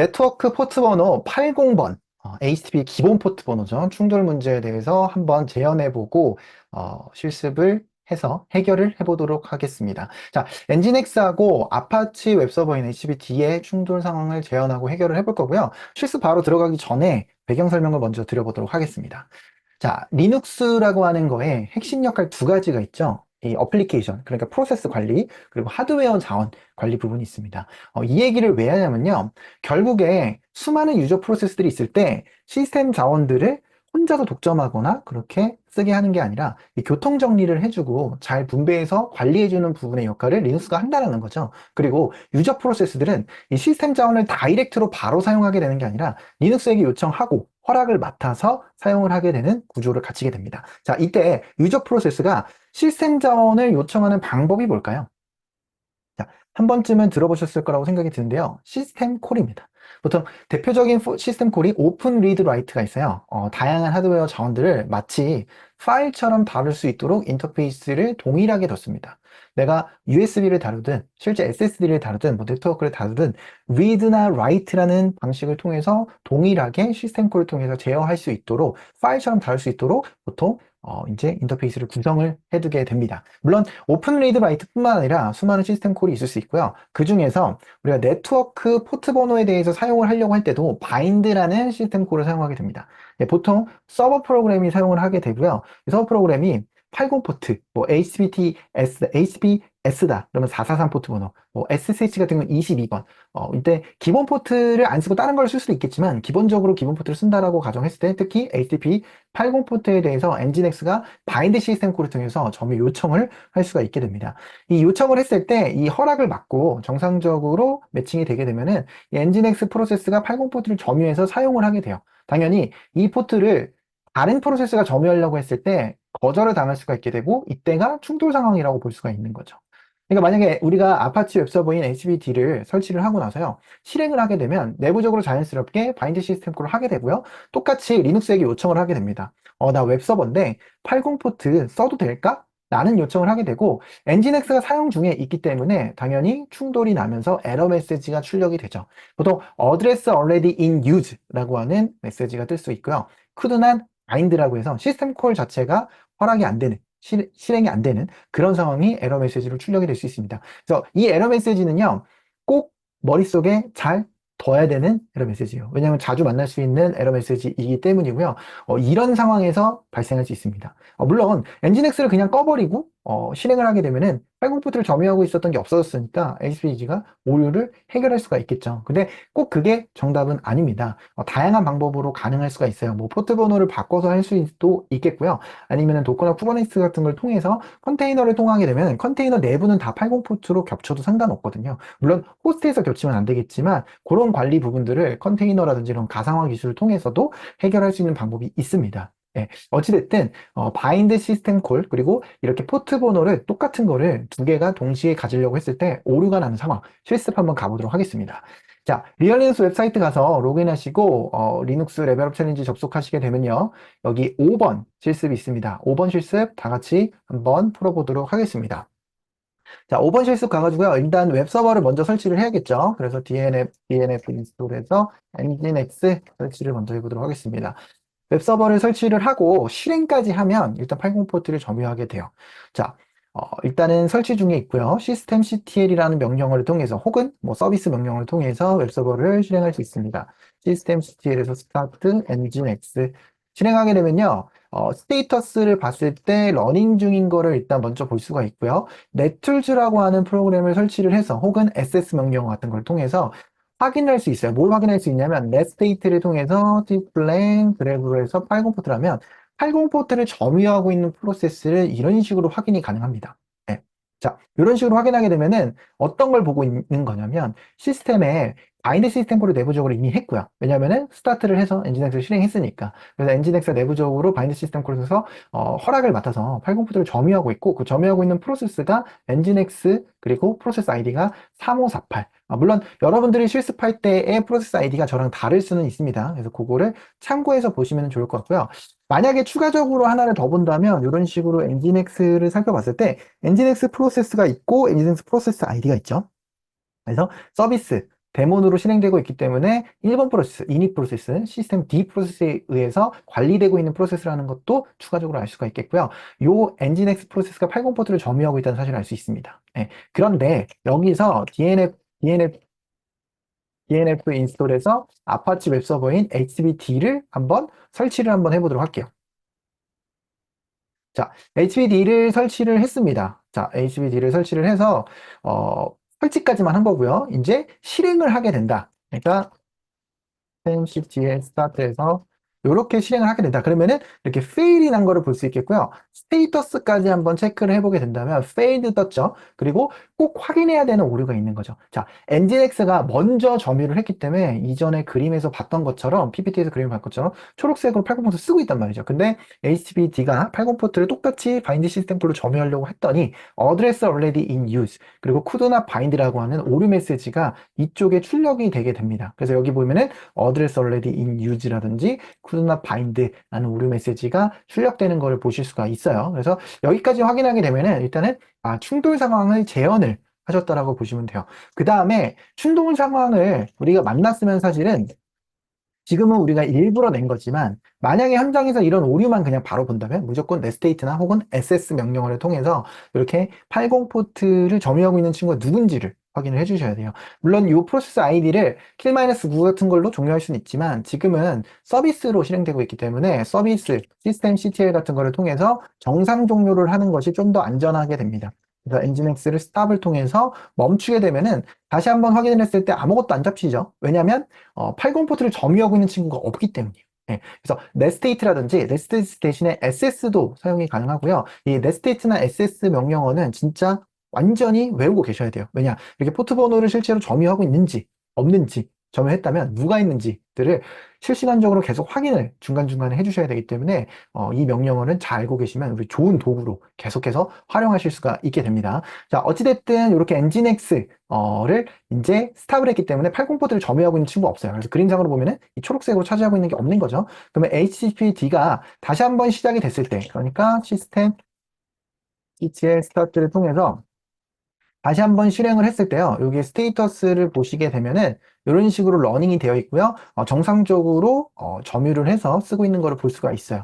네트워크 포트 번호 80번, HTTP 기본 포트 번호죠. 충돌 문제에 대해서 한번 재현해보고 실습을 해서 해결을 해보도록 하겠습니다. 자, 엔진엑스하고 아파치 웹서버인 HTTP의 충돌 상황을 재현하고 해결을 해볼 거고요. 실습 바로 들어가기 전에 배경 설명을 먼저 드려보도록 하겠습니다. 자, 리눅스라고 하는 거에 핵심 역할 두 가지가 있죠. 이 어플리케이션, 그러니까 프로세스 관리, 그리고 하드웨어 자원 관리 부분이 있습니다. 이 얘기를 왜 하냐면요. 결국에 수많은 유저 프로세스들이 있을 때 시스템 자원들을 혼자서 독점하거나 그렇게 쓰게 하는 게 아니라 이 교통 정리를 해주고 잘 분배해서 관리해주는 부분의 역할을 리눅스가 한다는 거죠. 그리고 유저 프로세스들은 이 시스템 자원을 다이렉트로 바로 사용하게 되는 게 아니라 리눅스에게 요청하고 허락을 맡아서 사용을 하게 되는 구조를 갖추게 됩니다. 자, 이때 유저 프로세스가 시스템 자원을 요청하는 방법이 뭘까요? 자, 한 번쯤은 들어보셨을 거라고 생각이 드는데요. 시스템 콜입니다. 보통 대표적인 시스템 콜이 오픈 리드 라이트가 있어요. 다양한 하드웨어 자원들을 마치 파일처럼 다룰 수 있도록 인터페이스를 동일하게 뒀습니다. 내가 USB를 다루든 실제 SSD를 다루든 뭐 네트워크를 다루든 read나 write라는 방식을 통해서 동일하게 시스템 콜을 통해서 제어할 수 있도록 파일처럼 다룰 수 있도록 보통 이제 인터페이스를 구성을 해두게 됩니다. 물론 오픈 리드 라이트뿐만 아니라 수많은 시스템 콜이 있을 수 있고요. 그 중에서 우리가 네트워크 포트 번호에 대해서 사용을 하려고 할 때도 바인드라는 시스템 콜을 사용하게 됩니다. 보통 서버 프로그램이 사용을 하게 되고요. 이 서버 프로그램이 80 포트, 뭐 HTTPS다. 그러면 443 포트 번호, 뭐 SSH 같은 건 22번. 이때 기본 포트를 안 쓰고 다른 걸 쓸 수도 있겠지만 기본적으로 기본 포트를 쓴다라고 가정했을 때 특히 HTTP 80 포트에 대해서 엔진엑스가 바인드 시스템 콜을 통해서 점유 요청을 할 수가 있게 됩니다. 이 요청을 했을 때 이 허락을 받고 정상적으로 매칭이 되게 되면은 이 엔진엑스 프로세스가 80 포트를 점유해서 사용을 하게 돼요. 당연히 이 포트를 다른 프로세스가 점유하려고 했을 때 거절을 당할 수가 있게 되고 이때가 충돌 상황이라고 볼 수가 있는 거죠. 그러니까 만약에 우리가 아파치 웹서버인 HTTP를 설치를 하고 나서요. 실행을 하게 되면 내부적으로 자연스럽게 바인드 시스템 콜을 하게 되고요. 똑같이 리눅스에게 요청을 하게 됩니다. 나 웹서버인데 80 포트 써도 될까? 라는 요청을 하게 되고 엔진엑스가 사용 중에 있기 때문에 당연히 충돌이 나면서 에러 메시지가 출력이 되죠. 보통 address already in use라고 하는 메시지가 뜰 수 있고요. 쿠드난 바인드라고 해서 시스템 콜 자체가 허락이 안 되는 실행이 안 되는 그런 상황이 에러 메시지로 출력이 될 수 있습니다. 그래서 이 에러 메시지는요, 꼭 머릿속에 잘 둬야 되는 에러 메시지예요. 왜냐하면 자주 만날 수 있는 에러 메시지이기 때문이고요. 이런 상황에서 발생할 수 있습니다. 물론 엔진엑스를 그냥 꺼버리고 실행을 하게 되면은 80포트를 점유하고 있었던 게 없어졌으니까 HPG가 오류를 해결할 수가 있겠죠. 근데 꼭 그게 정답은 아닙니다. 다양한 방법으로 가능할 수가 있어요. 뭐 포트 번호를 바꿔서 할 수도 있겠고요. 아니면 도커나 쿠버네티스 같은 걸 통해서 컨테이너를 통하게 되면 컨테이너 내부는 다 80포트로 겹쳐도 상관없거든요. 물론 호스트에서 겹치면 안 되겠지만 그런 관리 부분들을 컨테이너라든지 이런 가상화 기술을 통해서도 해결할 수 있는 방법이 있습니다. 예, 어찌됐든 바인드 시스템 콜 그리고 이렇게 포트 번호를 똑같은 거를 두 개가 동시에 가지려고 했을 때 오류가 나는 상황 실습 한번 가보도록 하겠습니다. 자, 리얼리눅스 웹사이트 가서 로그인하시고 리눅스 레벨업 챌린지 접속하시게 되면요. 여기 5번 실습이 있습니다. 5번 실습 다 같이 한번 풀어보도록 하겠습니다. 자, 5번 실습 가가지고요. 일단 웹서버를 먼저 설치를 해야겠죠. 그래서 DNF 인스톨해서 nginx 설치를 먼저 해보도록 하겠습니다. 웹서버를 설치를 하고 실행까지 하면 일단 80 포트를 점유하게 돼요. 자, 일단은 설치 중에 있고요. systemctl이라는 명령어를 통해서 혹은 뭐 서비스 명령어를 통해서 웹서버를 실행할 수 있습니다. systemctl에서 start nginx 실행하게 되면요. 스테이터스를 봤을 때 러닝 중인 거를 일단 먼저 볼 수가 있고요. nettools 하는 프로그램을 설치를 해서 혹은 ss 명령어 같은 걸 통해서 확인할 수 있어요. 뭘 확인할 수 있냐면 netstate를 통해서 tplan 그래프로 해서 80 포트라면 80 포트를 점유하고 있는 프로세스를 이런 식으로 확인이 가능합니다. 네. 자, 이런 식으로 확인하게 되면은 어떤 걸 보고 있는 거냐면 시스템에 바인드 시스템 콜을 내부적으로 이미 했고요. 왜냐면은 스타트를 해서 엔진엑스를 실행했으니까. 그래서 엔진엑스가 내부적으로 바인드 시스템 콜을 해서 허락을 맡아서 80 포트를 점유하고 있고 그 점유하고 있는 프로세스가 엔진엑스 그리고 프로세스 아이디가 3548. 물론 여러분들이 실습할 때의 프로세스 아이디가 저랑 다를 수는 있습니다. 그래서 그거를 참고해서 보시면 좋을 것 같고요. 만약에 추가적으로 하나를 더 본다면 이런 식으로 엔진엑스를 살펴봤을 때 엔진엑스 프로세스가 있고 엔진엑스 프로세스 아이디가 있죠. 그래서 서비스 데몬으로 실행되고 있기 때문에 1번 프로세스, 이닛 프로세스, 시스템 D 프로세스에 의해서 관리되고 있는 프로세스라는 것도 추가적으로 알 수가 있겠고요. 요 엔진X 프로세스가 80 포트를 점유하고 있다는 사실을 알 수 있습니다. 예, 그런데 여기서 DNF 인스톨에서 아파치 웹서버인 HTTPD를 한번 설치를 해보도록 할게요. 자, HTTPD를 설치를 했습니다. 자, HTTPD를 설치를 해서 설치까지만 한 거고요. 이제 실행을 하게 된다. 그러니까 CTL 스타트에서 이렇게 실행을 하게 된다. 그러면은 이렇게 fail이 난 거를 볼 수 있겠고요. 스테이터스까지 한번 체크를 해보게 된다면 failed 떴죠. 그리고 꼭 확인해야 되는 오류가 있는 거죠. 자, 엔진X가 먼저 점유를 했기 때문에 이전에 그림에서 봤던 것처럼 PPT에서 그림을 봤던 것처럼 초록색으로 80포트 쓰고 있단 말이죠. 근데 HTTPD가 80포트를 똑같이 바인드 시스템 콜로 점유하려고 했더니 address already in use 그리고 could not bind라고 하는 오류 메시지가 이쪽에 출력이 되게 됩니다. 그래서 여기 보면은 address already in use라든지 could not bind라는 오류 메시지가 출력되는 걸 보실 수가 있어요. 그래서 여기까지 확인하게 되면은 일단은 충돌 상황을 재현을 하셨다라고 보시면 돼요. 그 다음에 충돌 상황을 우리가 만났으면 사실은 지금은 우리가 일부러 낸 거지만 만약에 현장에서 이런 오류만 그냥 바로 본다면 무조건 nestAte나 혹은 ss 명령어를 통해서 이렇게 80 포트를 점유하고 있는 친구가 누군지를 확인을 해주셔야 돼요. 물론 이 프로세스 아이디를 kill-9 같은 걸로 종료할 수는 있지만 지금은 서비스로 실행되고 있기 때문에 서비스, 시스템 CTL 같은 거를 통해서 정상 종료를 하는 것이 좀 더 안전하게 됩니다. 그래서 엔진엑스를 스탑을 통해서 멈추게 되면은 다시 한번 확인을 했을 때 아무것도 안 잡히죠. 왜냐하면 80 포트를 점유하고 있는 친구가 없기 때문이에요. 예, 그래서 nestate라든지 nest 대신에 ss도 사용이 가능하고요. 이 nestate나 ss 명령어는 진짜 완전히 외우고 계셔야 돼요. 왜냐, 이렇게 포트 번호를 실제로 점유하고 있는지 없는지 점유했다면 누가 있는지들을 실시간적으로 계속 확인을 중간중간에 해주셔야 되기 때문에 이 명령어는 잘 알고 계시면 우리 좋은 도구로 계속해서 활용하실 수가 있게 됩니다. 자, 어찌됐든 이렇게 엔진X를 이제 스탑을 했기 때문에 80포트를 점유하고 있는 친구가 없어요. 그래서 그림상으로 보면은 이 초록색으로 차지하고 있는 게 없는 거죠. 그러면 HTTPD가 다시 한번 시작이 됐을 때, 그러니까 시스템 ETL 스타트를 통해서 다시 한번 실행을 했을 때요. 여기 스테이터스를 보시게 되면은 이런 식으로 러닝이 되어 있고요. 정상적으로 점유를 해서 쓰고 있는 것을 볼 수가 있어요.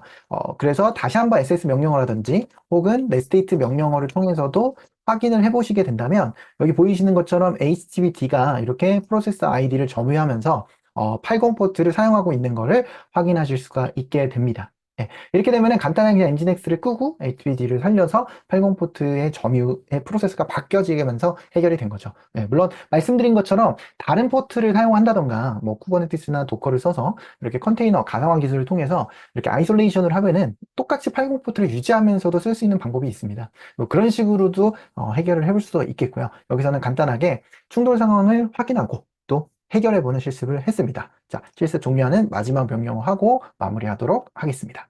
그래서 다시 한번 SS 명령어라든지 혹은 netstate 명령어를 통해서도 확인을 해보시게 된다면 여기 보이시는 것처럼 HTTPD가 이렇게 프로세스 아이디를 점유하면서 80 포트를 사용하고 있는 것을 확인하실 수가 있게 됩니다. 예, 이렇게 되면 간단하게 그냥 엔진엑스를 끄고 HTTPD를 살려서 80 포트의 점유의 프로세스가 바뀌어지면서 해결이 된 거죠. 예, 물론 말씀드린 것처럼 다른 포트를 사용한다던가 뭐 쿠버네티스나 도커를 써서 이렇게 컨테이너 가상화 기술을 통해서 이렇게 아이솔레이션을 하면은 똑같이 80 포트를 유지하면서도 쓸 수 있는 방법이 있습니다. 뭐 그런 식으로도 해결을 해볼 수도 있겠고요. 여기서는 간단하게 충돌 상황을 확인하고 또 해결해보는 실습을 했습니다. 자, 실습 종료하는 마지막 명령어 하고 마무리하도록 하겠습니다.